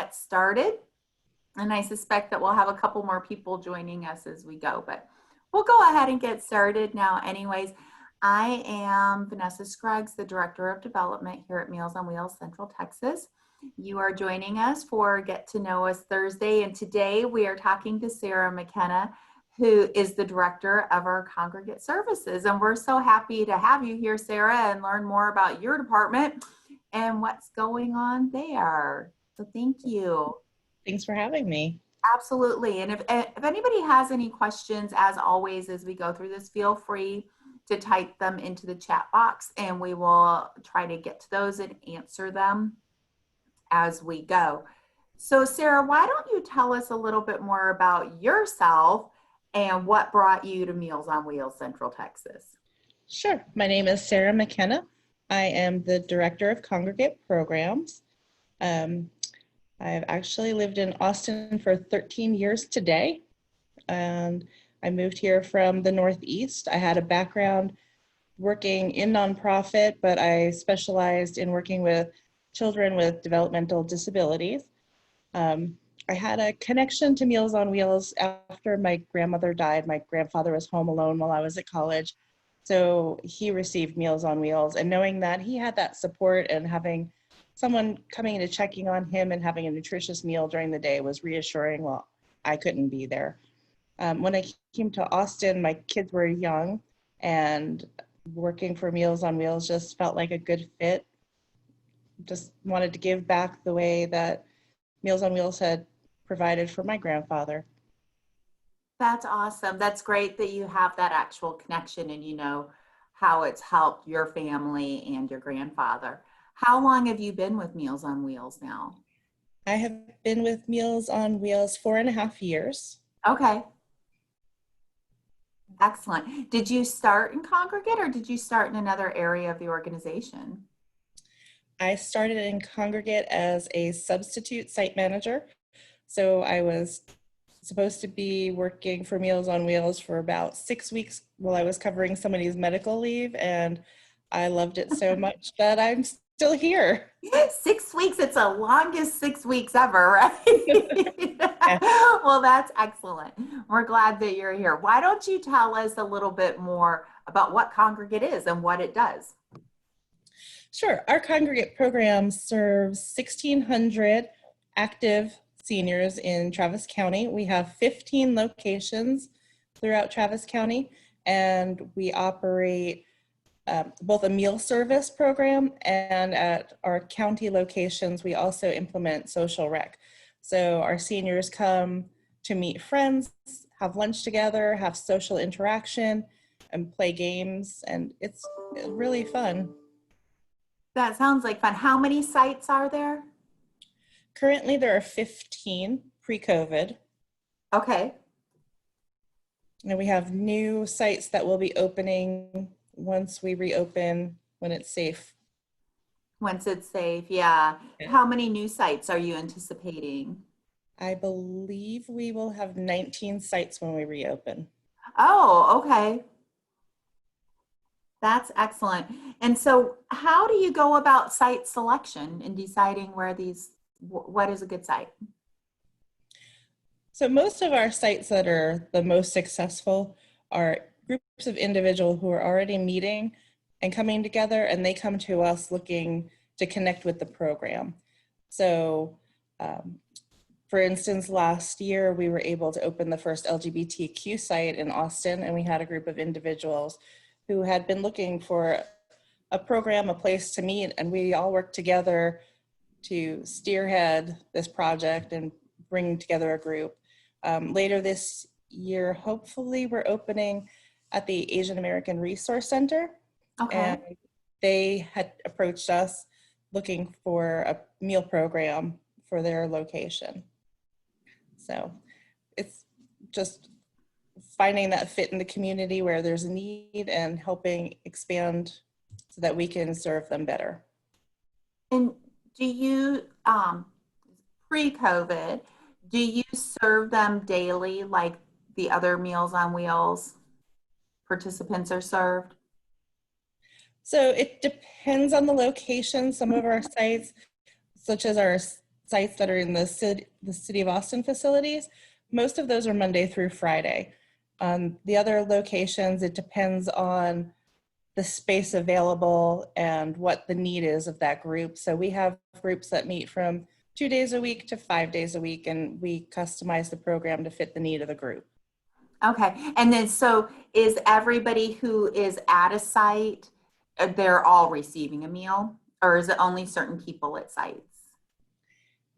get started. And I suspect that we'll have a couple more people joining us as we go, but we'll go ahead and get started now anyways. I am Vanessa Scruggs, the Director of Development here at Meals on Wheels Central Texas. You are joining us for Get to Know Us Thursday, and today we are talking to Sarah McKenna, who is the Director of our Congregate Services. And we're so happy to have you here, Sarah, and learn more about your department and what's going on there. So thank you. Thanks for having me. Absolutely. And if anybody has any questions, as always, as we go through this, feel free to type them into the chat box and we will try to get to those and answer them as we go. So Sarah, why don't you tell us a little bit more about yourself and what brought you to Meals on Wheels Central Texas? Sure. My name is Sarah McKenna. I am the Director of Congregate Programs. I've actually lived in Austin for 13 years today, and I moved here from the Northeast. I had a background working in nonprofit, but I specialized in working with children with developmental disabilities. I had a connection to Meals on Wheels after my grandmother died. My grandfather was home alone while I was at college, so he received Meals on Wheels, and knowing that he had that support and having someone coming in and checking on him and having a nutritious meal during the day was reassuring. Well, I couldn't be there. When I came to Austin, my kids were young, and working for Meals on Wheels just felt like a good fit. Just wanted to give back the way that Meals on Wheels had provided for my grandfather. That's awesome. That's great that you have that actual connection and you know how it's helped your family and your grandfather. How long have you been with Meals on Wheels now? I have been with Meals on Wheels 4.5 years. Okay. Excellent. Did you start in Congregate or did you start in another area of the organization? I started in Congregate as a substitute site manager. So I was supposed to be working for Meals on Wheels for about 6 weeks while I was covering somebody's medical leave, and I loved it so much that I'm still here. 6 weeks, it's the longest 6 weeks ever, right? Yeah. Well, that's excellent. We're glad that you're here. Why don't you tell us a little bit more about what Congregate is and what it does? Sure. Our Congregate program serves 1,600 active seniors in Travis County. We have 15 locations throughout Travis County, and we operate both a meal service program, and at our county locations, we also implement social rec. So our seniors come to meet friends, have lunch together, have social interaction, and play games, and it's really fun. That sounds like fun. How many sites are there? Currently, there are 15 pre-COVID. Okay. And we have new sites that will be opening once we reopen when it's safe. Once it's safe, yeah. How many new sites are you anticipating? I believe we will have 19 sites when we reopen. Oh, okay. That's excellent. And so how do you go about site selection and deciding where what is a good site? So most of our sites that are the most successful are groups of individuals who are already meeting and coming together, and they come to us looking to connect with the program. So for instance, last year we were able to open the first LGBTQ site in Austin, and we had a group of individuals who had been looking for a program, a place to meet, and we all worked together to spearhead this project and bring together a group. Later this year, hopefully, we're opening at the Asian American Resource Center. Okay. And they had approached us looking for a meal program for their location. So it's just finding that fit in the community where there's a need and helping expand so that we can serve them better. And do you, pre-COVID, do you serve them daily like the other Meals on Wheels participants are served? So it depends on the location. Some of our sites, such as our sites that are in the City of Austin facilities, most of those are Monday through Friday. The other locations, it depends on the space available and what the need is of that group. So we have groups that meet from 2 days a week to 5 days a week, and we customize the program to fit the need of the group. Okay. And then, so is everybody who is at a site, they're all receiving a meal, or is it only certain people at sites?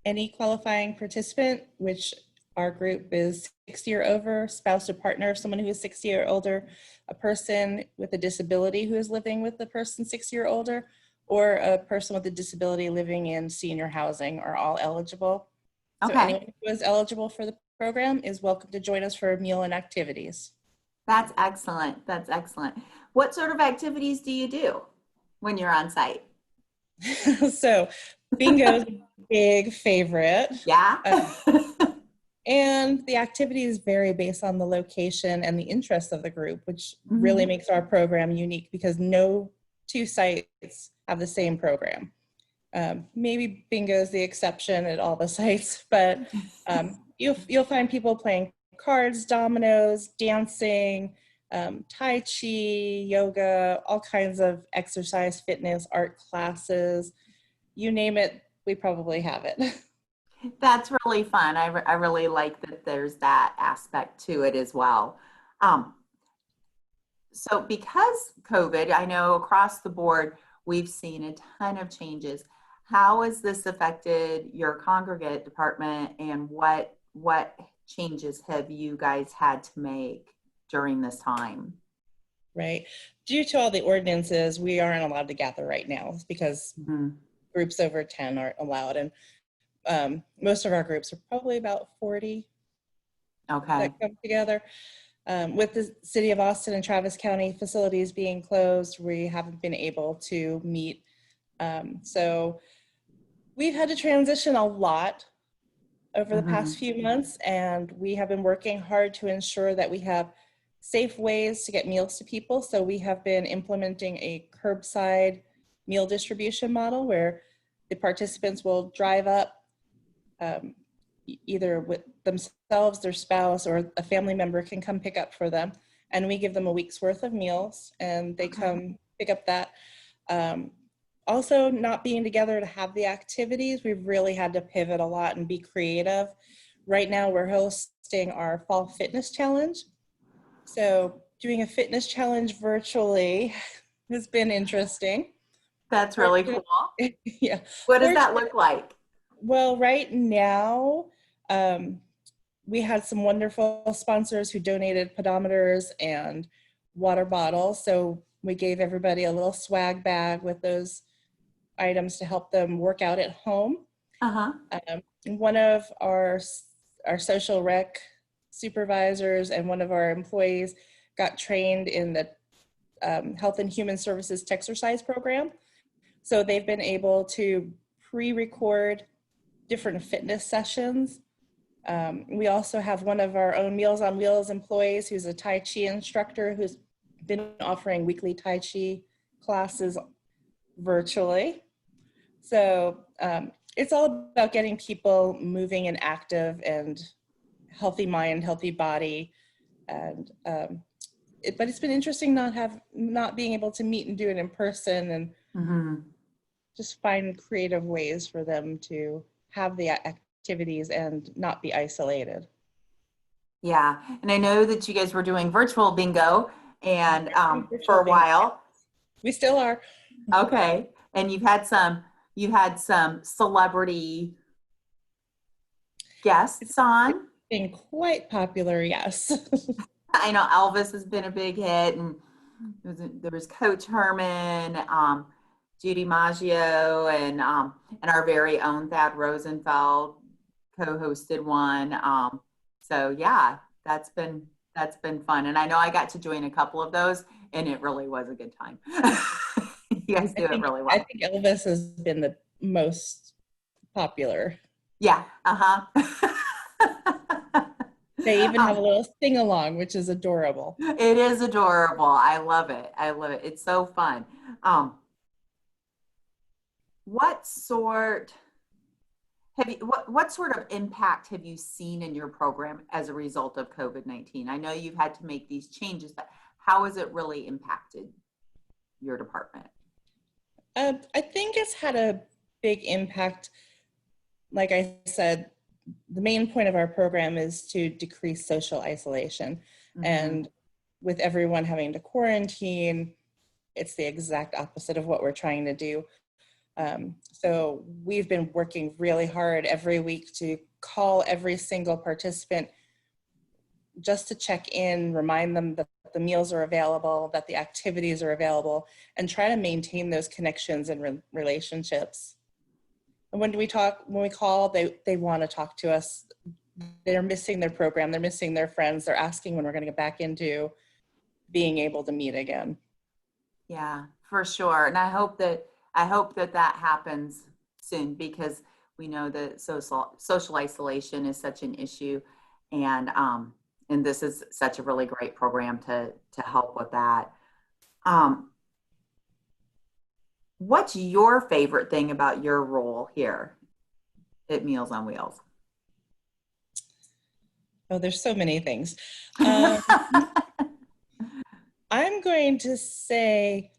Any qualifying participant, which our group is 60 or over, spouse or partner of someone who is 60 or older, a person with a disability who is living with the person 60 or older, or a person with a disability living in senior housing are all eligible. So Okay. anyone who is eligible for the program is welcome to join us for meal and activities. That's excellent. That's excellent. What sort of activities do you do when you're on site? So bingo is a big favorite. Yeah. And the activities vary based on the location and the interests of the group, which Mhm. really makes our program unique because no two sites have the same program. Maybe bingo is the exception at all the sites, but you'll find people playing cards, dominoes, dancing, Tai Chi, yoga, all kinds of exercise, fitness, art classes. You name it, we probably have it. That's really fun. I really like that there's that aspect to it as well. Um, so because COVID, I know across the board, we've seen a ton of changes. How has this affected your congregate department, and what changes have you guys had to make during this time? Right. Due to all the ordinances, we aren't allowed to gather right now because groups over 10 aren't allowed. And most of our groups are probably about 40 Okay. that come together. With the City of Austin and Travis County facilities being closed, we haven't been able to meet. So we've had to transition a lot over the past few months, and we have been working hard to ensure that we have safe ways to get meals to people. So we have been implementing a curbside meal distribution model where the participants will drive up either with themselves, their spouse, or a family member can come pick up for them. And we give them a week's worth of meals and they come pick up that. Also, not being together to have the activities, we've really had to pivot a lot and be creative. Right now, we're hosting our fall fitness challenge. So doing a fitness challenge virtually has been interesting. That's really cool. Yeah. What does that look like? Well, right now, we had some wonderful sponsors who donated pedometers and water bottles. So we gave everybody a little swag bag with those items to help them work out at home. One of our social rec supervisors and one of our employees got trained in the Health and Human Services Texercise program. So they've been able to pre-record different fitness sessions. We also have one of our own Meals on Wheels employees who's a Tai Chi instructor who's been offering weekly Tai Chi classes virtually. So it's all about getting people moving and active and healthy mind, healthy body. And but it's been interesting not being able to meet and do it in person and just find creative ways for them to have the activities and not be isolated. Yeah, and I know that you guys were doing virtual bingo and Virtual for a bingo. while. We still are. Okay, and you had some celebrity guests on. It's been quite popular, yes. I know Elvis has been a big hit, and there was Coach Herman, Judy Maggio, and our very own Thad Rosenfeld co-hosted one. So yeah, that's been fun, and I know I got to join a couple of those, and it really was a good time. You guys do it really well. I think Elvis has been the most popular. Yeah. They even have a little sing along, which is adorable. It is adorable. I love it. I love it. It's so fun. What sort what sort of impact have you seen in your program as a result of COVID-19? I know you've had to make these changes, but how has it really impacted your department? I think it's had a big impact. Like I said, the main point of our program is to decrease social isolation. Mm-hmm. And with everyone having to quarantine, it's the exact opposite of what we're trying to do. So we've been working really hard every week to call every single participant just to check in, remind them that the meals are available, that the activities are available, and try to maintain those connections and relationships. And when we call, they want to talk to us. They're missing their program, they're missing their friends, they're asking when we're going to get back into being able to meet again. Yeah, for sure. And I hope that that happens soon, because we know that social isolation is such an issue, and this is such a really great program to help with that. Um, what's your favorite thing about your role here at Meals on Wheels? Oh, there's so many things. Um, I'm going to say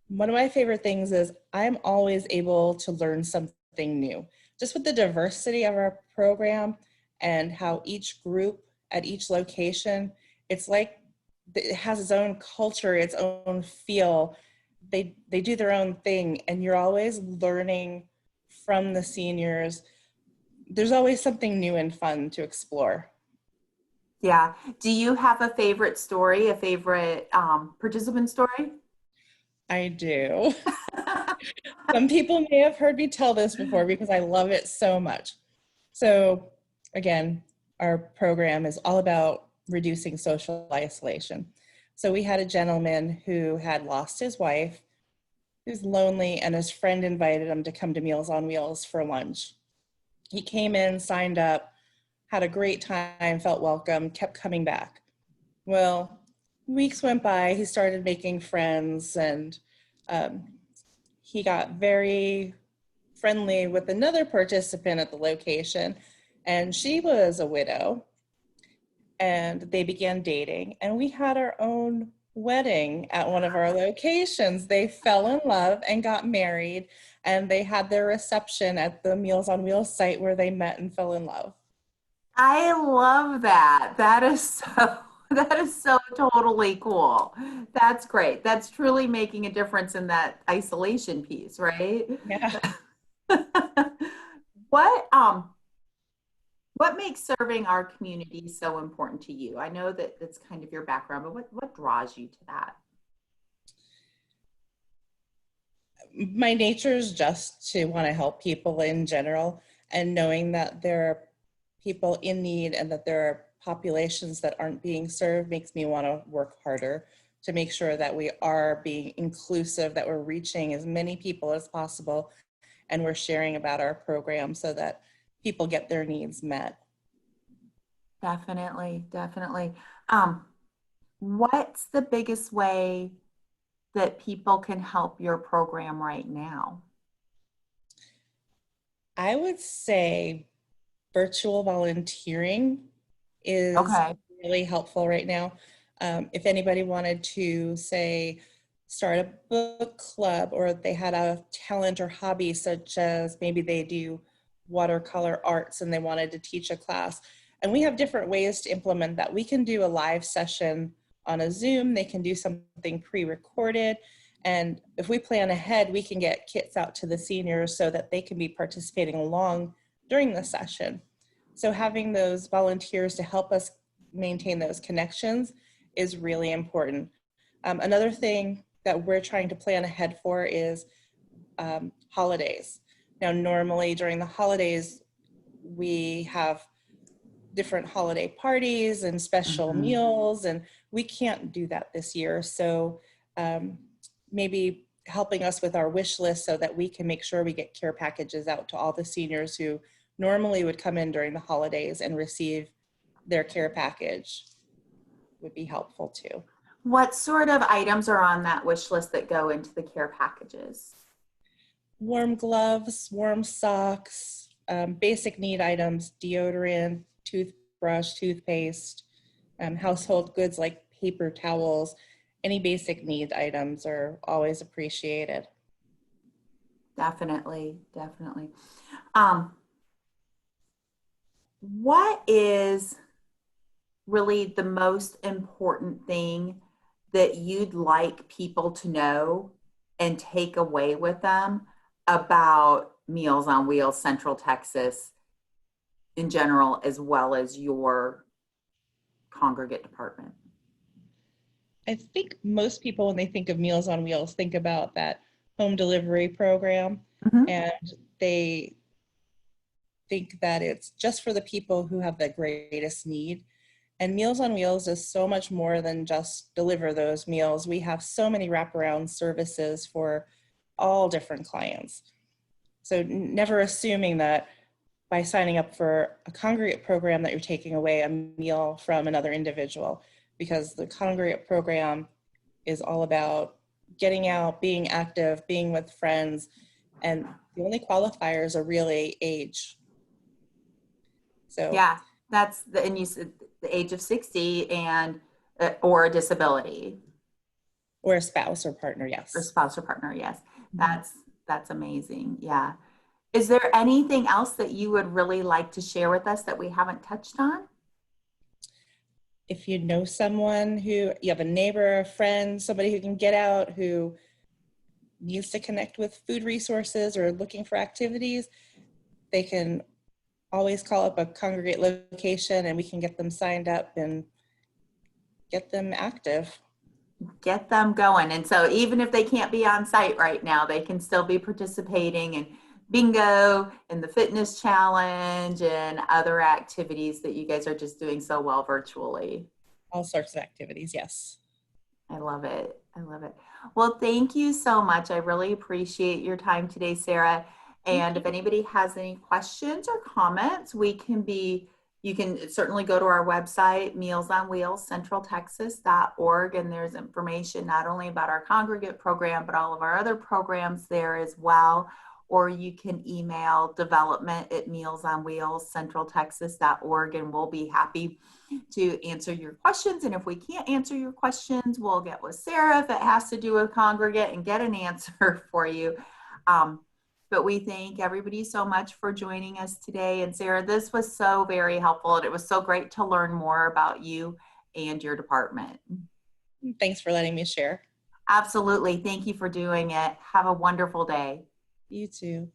one of my favorite things is I'm always able to learn something new. Just with the diversity of our program and how each group at each location, it's like it has its own culture, its own feel. They do their own thing, and you're always learning from the seniors. There's always something new and fun to explore. Yeah. Do you have a favorite story, a favorite participant story? I do. Some people may have heard me tell this before because I love it so much. So again, our program is all about reducing social isolation. So we had a gentleman who had lost his wife, who's lonely, and his friend invited him to come to Meals on Wheels for lunch. He came in, signed up, had a great time, felt welcome, kept coming back. Well, weeks went by, he started making friends, and um, he got very friendly with another participant at the location, and she was a widow, and they began dating, and we had our own wedding at one of our locations. They fell in love and got married, and they had their reception at the Meals on Wheels site where they met and fell in love. I love that. That is so totally cool. That's great. That's truly making a difference in that isolation piece, right? Yeah. What what makes serving our community so important to you? I know that that's kind of your background, but what draws you to that? My nature is just to want to help people in general, and knowing that there are people in need and that there are populations that aren't being served makes me want to work harder to make sure that we are being inclusive, that we're reaching as many people as possible, and we're sharing about our program so that people get their needs met. Definitely, definitely. Um, what's the biggest way that people can help your program right now? I would say virtual volunteering is Okay. really helpful right now. If anybody wanted to, say, start a book club, or they had a talent or hobby, such as maybe they do watercolor arts and they wanted to teach a class. And we have different ways to implement that. We can do a live session on a Zoom, they can do something pre-recorded. And if we plan ahead, we can get kits out to the seniors so that they can be participating along during the session. So having those volunteers to help us maintain those connections is really important. Another thing that we're trying to plan ahead for is holidays. Now, normally during the holidays, we have different holiday parties and special Mhm. meals, and we can't do that this year. So um, maybe helping us with our wish list so that we can make sure we get care packages out to all the seniors who normally would come in during the holidays and receive their care package would be helpful too. What sort of items are on that wish list that go into the care packages? Warm gloves, warm socks, basic need items, deodorant, toothbrush, toothpaste, household goods like paper towels, any basic need items are always appreciated. Definitely, definitely. Um, what is really the most important thing that you'd like people to know and take away with them about Meals on Wheels Central Texas in general, as well as your congregate department? I think most people, when they think of Meals on Wheels, think about that home delivery program, Mhm. and they think that it's just for the people who have the greatest need. And Meals on Wheels is so much more than just deliver those meals. We have so many wraparound services for all different clients. So never assuming that by signing up for a congregate program that you're taking away a meal from another individual, because the congregate program is all about getting out, being active, being with friends, and the only qualifiers are really age. So, Yeah, that's the, and you said the age of 60 and or a disability or a spouse or partner, or yes. spouse or partner. Yes, Mhm. that's amazing. Yeah. Is there anything else that you would really like to share with us that we haven't touched on? If you know someone who, you have a neighbor, a friend, somebody who can get out, who needs to connect with food resources or looking for activities, they can always call up a congregate location and we can get them signed up and get them active. Get them going. And so even if they can't be on site right now, they can still be participating in bingo and the fitness challenge and other activities that you guys are just doing so well virtually. All sorts of activities, yes. I love it. I love it. Well, thank you so much. I really appreciate your time today, Sarah. Thank And you. if anybody has any questions or comments, you can certainly go to our website, mealsonwheelscentraltexas.org, and there's information not only about our congregate program, but all of our other programs there as well. Or you can email development@mealsonwheelscentraltexas.org, and we'll be happy to answer your questions. And if we can't answer your questions, we'll get with Sarah if it has to do with congregate and get an answer for you. Um, but we thank everybody so much for joining us today. And Sarah, this was so very helpful. And it was so great to learn more about you and your department. Thanks for letting me share. Absolutely. Thank you for doing it. Have a wonderful day. You too.